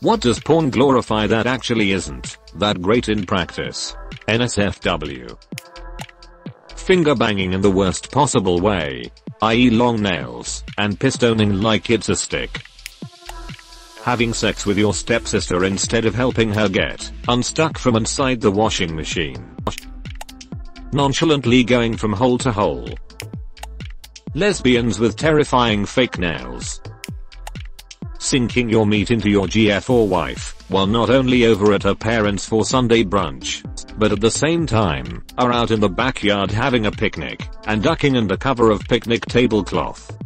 What does porn glorify that actually isn't that great in practice? NSFW. Finger banging in the worst possible way, i.e. long nails, and pistoning like it's a stick. Having sex with your stepsister instead of helping her get unstuck from inside the washing machine. Nonchalantly going from hole to hole. Lesbians with terrifying fake nails. Sinking your meat into your GF or wife, while not only over at her parents for Sunday brunch, but at the same time, are out in the backyard having a picnic, and ducking under cover of picnic tablecloth.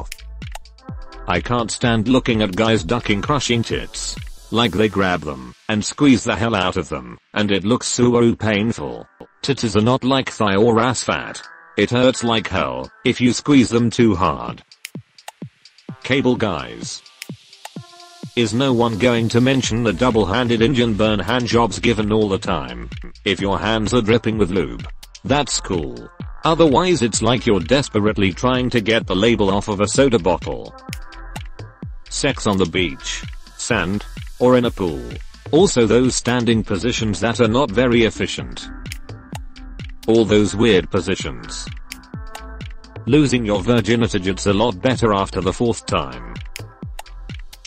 I can't stand looking at guys ducking crushing tits. Like they grab them, and squeeze the hell out of them, and it looks so painful. Titties are not like thigh or ass fat. It hurts like hell, if you squeeze them too hard. Cable guys. Is no one going to mention the double-handed engine burn hand jobs given all the time? If your hands are dripping with lube, that's cool. Otherwise it's like you're desperately trying to get the label off of a soda bottle. Sex on the beach, sand, or in a pool. Also those standing positions that are not very efficient. All those weird positions. Losing your virginity gets a lot better after the 4th time.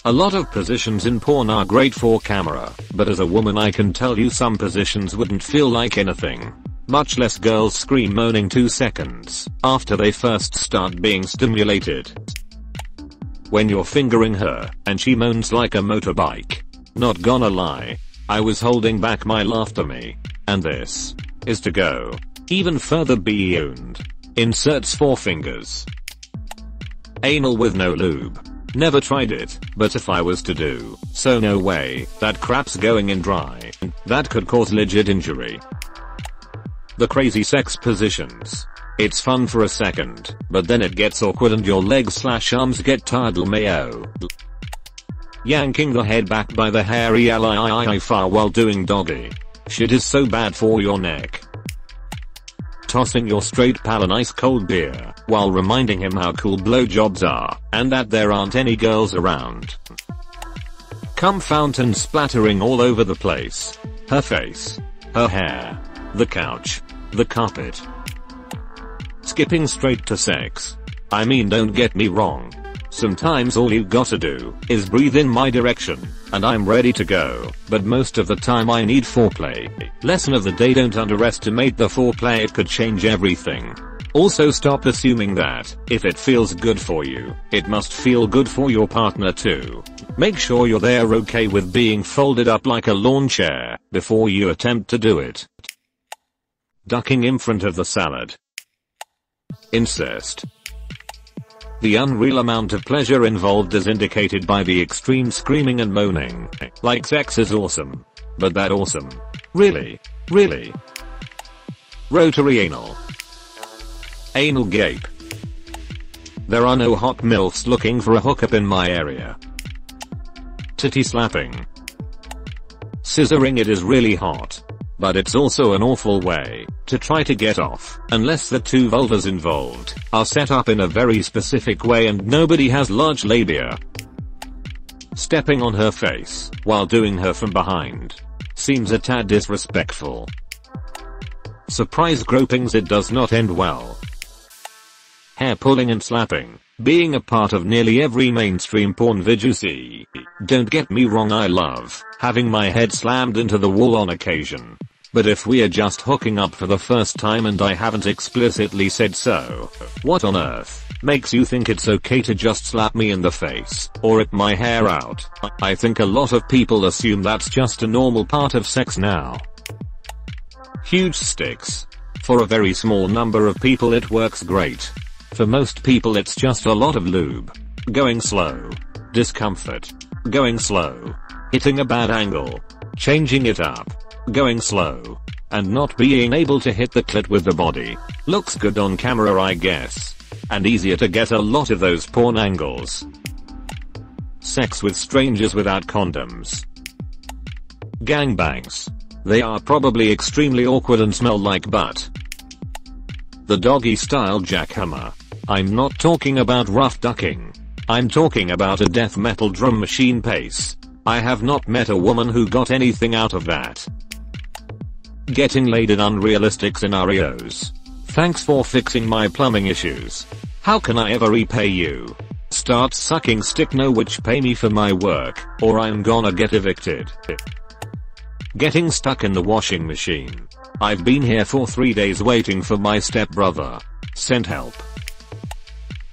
A lot of positions in porn are great for camera, but as a woman I can tell you some positions wouldn't feel like anything. Much less girls scream moaning 2 seconds after they first start being stimulated. When you're fingering her, and she moans like a motorbike. Not gonna lie, I was holding back my laughter me. And this is to go even further beyond. Inserts 4 fingers. Anal with no lube. Never tried it, but if I was to do so, no way, that crap's going in dry. That could cause legit injury. The crazy sex positions. It's fun for a second, but then it gets awkward and your legs/arms get tired lmao. Yanking the head back by the hairy far while doing doggy. Shit is so bad for your neck. Tossing your straight pal an ice cold beer, while reminding him how cool blowjobs are, and that there aren't any girls around. Cum fountain splattering all over the place. Her face. Her hair. The couch. The carpet. Skipping straight to sex. I mean, don't get me wrong. Sometimes all you gotta do is breathe in my direction, and I'm ready to go, but most of the time I need foreplay. Lesson of the day: don't underestimate the foreplay, it could change everything. Also stop assuming that, if it feels good for you, it must feel good for your partner too. Make sure you're there okay with being folded up like a lawn chair, before you attempt to do it. Ducking in front of the salad. Incest. The unreal amount of pleasure involved is indicated by the extreme screaming and moaning. Like sex is awesome. But that awesome? Really? Really? Rotary anal. Anal gape. There are no hot milfs looking for a hookup in my area. Titty slapping. Scissoring it is really hot. But it's also an awful way to try to get off, unless the 2 vulvas involved are set up in a very specific way and nobody has large labia. Stepping on her face while doing her from behind seems a tad disrespectful. Surprise gropings, it does not end well. Hair pulling and slapping, being a part of nearly every mainstream porn vid you see. Don't get me wrong, I love having my head slammed into the wall on occasion. But if we are just hooking up for the first time and I haven't explicitly said so, what on earth makes you think it's okay to just slap me in the face or rip my hair out? I think a lot of people assume that's just a normal part of sex now. Huge sticks. For a very small number of people it works great. For most people it's just a lot of lube. Going slow. Discomfort. Going slow. Hitting a bad angle. Changing it up. Going slow. And not being able to hit the clit with the body. Looks good on camera, I guess. And easier to get a lot of those porn angles. Sex with strangers without condoms. Gangbangs. They are probably extremely awkward and smell like butt. The doggy style jackhammer. I'm not talking about rough ducking. I'm talking about a death metal drum machine pace. I have not met a woman who got anything out of that. Getting laid in unrealistic scenarios. Thanks for fixing my plumbing issues. How can I ever repay you? Start sucking stick, no, which pay me for my work, or I'm gonna get evicted. Getting stuck in the washing machine. I've been here for 3 days waiting for my stepbrother. Send help.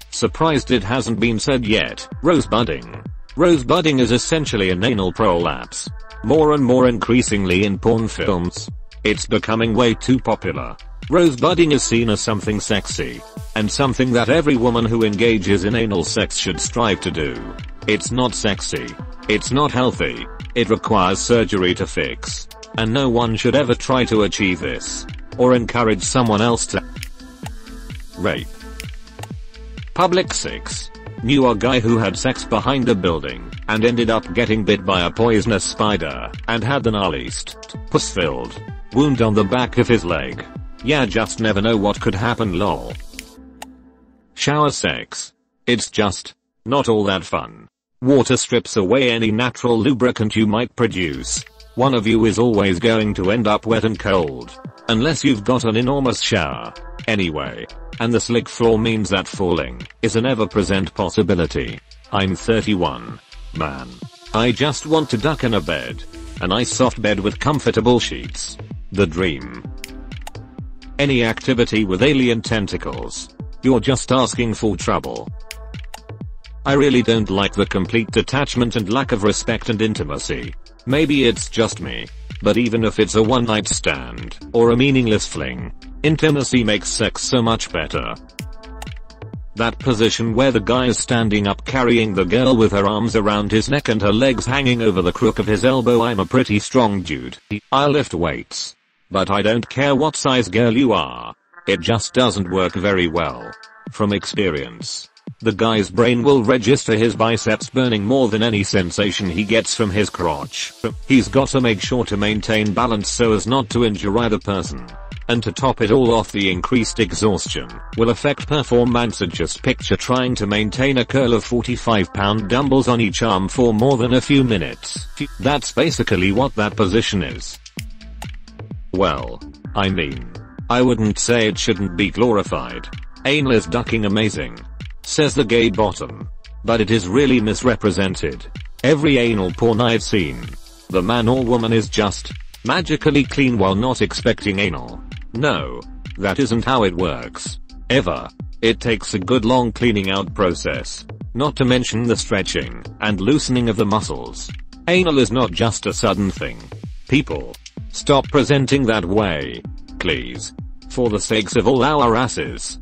Surprised it hasn't been said yet. Rosebudding. Rosebudding is essentially an anal prolapse. More and more increasingly in porn films. It's becoming way too popular. Rosebudding is seen as something sexy. And something that every woman who engages in anal sex should strive to do. It's not sexy. It's not healthy. It requires surgery to fix. And no one should ever try to achieve this. Or encourage someone else to rape. Public 6. Knew a guy who had sex behind a building and ended up getting bit by a poisonous spider and had the gnarliest, pus-filled wound on the back of his leg. Yeah, just never know what could happen, lol. Shower sex. It's just not all that fun. Water strips away any natural lubricant you might produce. One of you is always going to end up wet and cold. Unless you've got an enormous shower. Anyway. And the slick floor means that falling is an ever-present possibility. I'm 31. Man. I just want to duck in a bed. A nice soft bed with comfortable sheets. The dream. Any activity with alien tentacles. You're just asking for trouble. I really don't like the complete detachment and lack of respect and intimacy. Maybe it's just me. But even if it's a one-night stand, or a meaningless fling, intimacy makes sex so much better. That position where the guy is standing up carrying the girl with her arms around his neck and her legs hanging over the crook of his elbow. I'm a pretty strong dude. I'll lift weights. But I don't care what size girl you are. It just doesn't work very well. From experience. The guy's brain will register his biceps burning more than any sensation he gets from his crotch. He's got to make sure to maintain balance so as not to injure either person. And to top it all off, the increased exhaustion will affect performance. Just picture trying to maintain a curl of 45-pound dumbbells on each arm for more than a few minutes. That's basically what that position is. Well, I mean, I wouldn't say it shouldn't be glorified. Anal is ducking amazing, says the gay bottom. But it is really misrepresented. Every anal porn I've seen, the man or woman is just magically clean while not expecting anal. No, that isn't how it works. Ever. It takes a good long cleaning out process. Not to mention the stretching and loosening of the muscles. Anal is not just a sudden thing. People, stop presenting that way. Please. For the sakes of all our asses.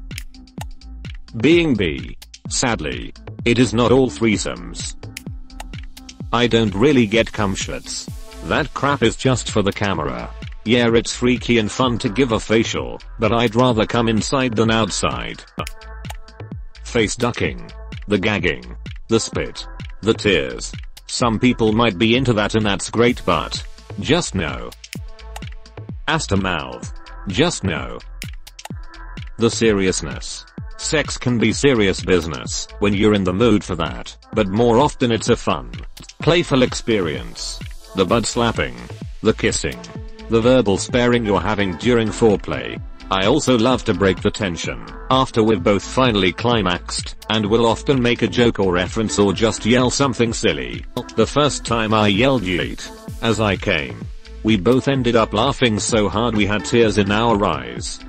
Being B. Sadly, it is not all threesomes. I don't really get cum shots. That crap is just for the camera. Yeah, it's freaky and fun to give a facial, but I'd rather come inside than outside. Face ducking. The gagging. The spit. The tears. Some people might be into that and that's great, but just no. Ass to mouth. Just no. The seriousness. Sex can be serious business when you're in the mood for that, but more often it's a fun, playful experience. The bud slapping. The kissing. The verbal sparing you're having during foreplay. I also love to break the tension after we've both finally climaxed, and will often make a joke or reference or just yell something silly. The first time I yelled yeet as I came, we both ended up laughing so hard we had tears in our eyes.